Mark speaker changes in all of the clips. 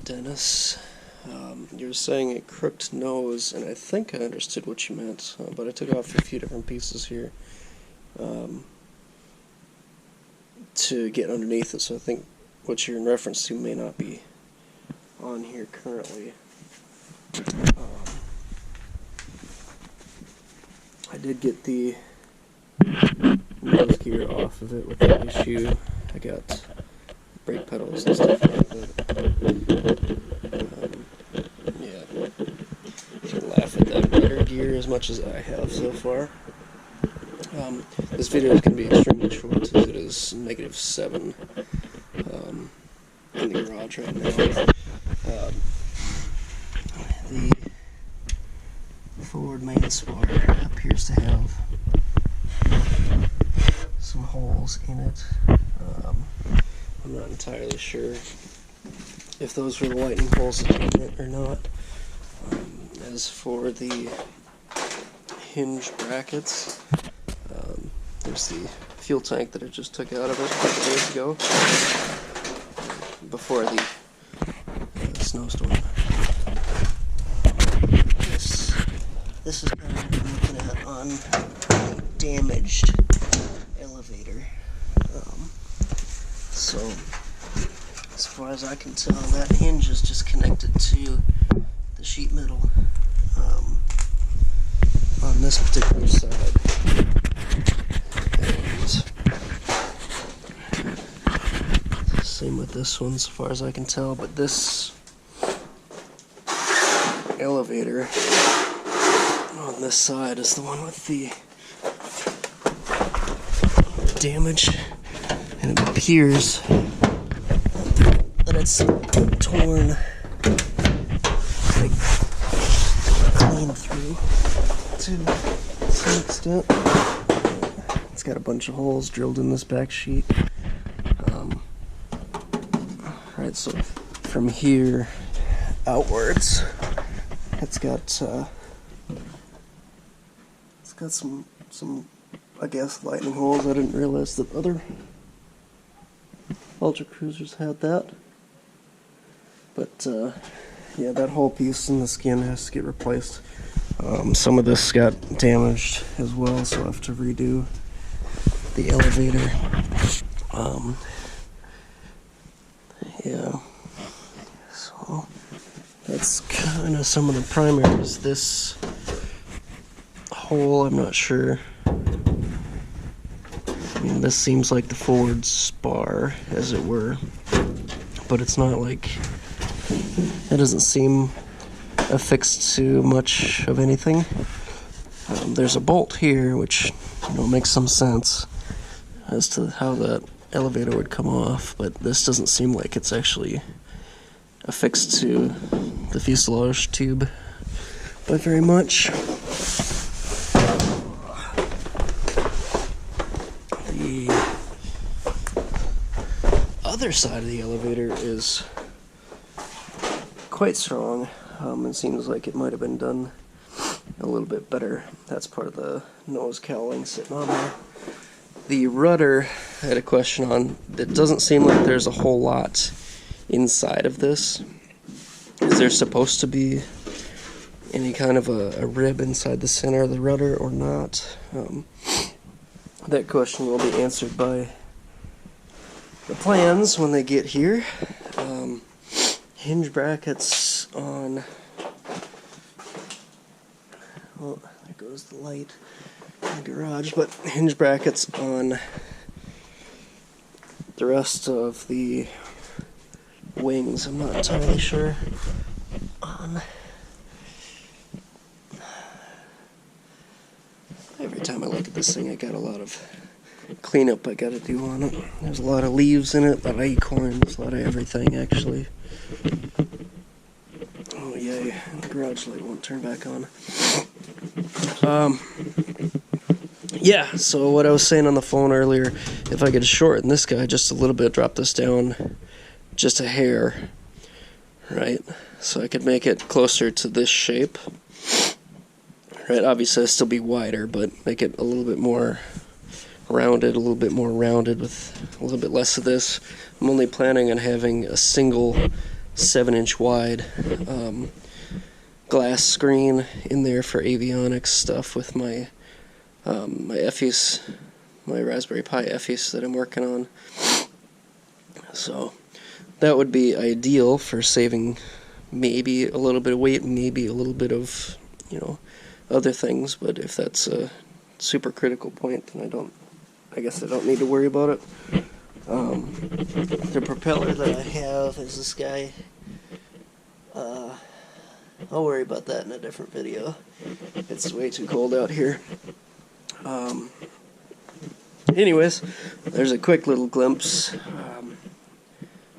Speaker 1: Dennis. You were saying a crooked nose, and I think I understood what you meant, but I took off a few different pieces here to get underneath it, so I think what you're in reference to may not be on here currently. I did get the nose gear off of it without issue. I got brake pedals and stuff like that. Yeah, you can laugh at that rudder gear as much as I have so far. This video is going to be extremely short as it is -7 in the garage right now. The forward main spar appears to have some holes in it. I'm not entirely sure if those were the lightning holes in it or not. As for the hinge brackets, there's the fuel tank that I just took out of it a couple days ago before the snowstorm. This is kind of what I'm looking at on a damaged elevator. So, as far as I can tell, that hinge is just connected to the sheet metal on this particular side. And same with this one, as far as I can tell, but this elevator on this side is the one with the damage, and it appears that it's torn like clean through to some extent. It's got a bunch of holes drilled in this back sheet. Right, so from here outwards, it's got some I guess lightning holes. I didn't realize that other ultracruisers had that. But yeah, that whole piece in the skin has to get replaced. Some of this got damaged as well, so I have to redo the elevator. Yeah, so that's kind of some of the primaries. This hole, I'm not sure. I mean, this seems like the forward spar, as it were, but it's not like, it doesn't seem affixed to much of anything. There's a bolt here, which makes some sense as to how that elevator would come off, but this doesn't seem like it's actually affixed to the fuselage tube by very much. The other side of the elevator is quite strong. It seems like it might have been done a little bit better. That's part of the nose cowling sitting on there. The rudder, I had a question on. It doesn't seem like there's a whole lot inside of this. Is there supposed to be any kind of a rib inside the center of the rudder or not? That question will be answered by the plans when they get here. Hinge brackets on, well, there goes the light in the garage, but hinge brackets on the rest of the wings, I'm not entirely sure on. Every time I look at this thing, I got a lot of cleanup I gotta do on it. There's a lot of leaves in it, a lot of acorns, a lot of everything, actually. Oh yay, the garage light won't turn back on. Yeah, so what I was saying on the phone earlier, if I could shorten this guy just a little bit, drop this down just a hair, right? So I could make it closer to this shape. Right, obviously it'll still be wider, but make it a little bit more rounded, with a little bit less of this. I'm only planning on having a single 7-inch wide glass screen in there for avionics stuff with my my Effie's, my Raspberry Pi Effie's that I'm working on. So that would be ideal for saving maybe a little bit of weight, maybe a little bit of, you know, other things. But if that's a super critical point, then I guess I don't need to worry about it. The propeller that I have is this guy. I'll worry about that in a different video. It's way too cold out here. Anyways, there's a quick little glimpse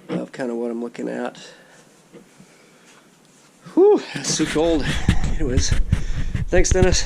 Speaker 1: of kind of what I'm looking at. Whew, it's too cold. Anyways, thanks, Dennis.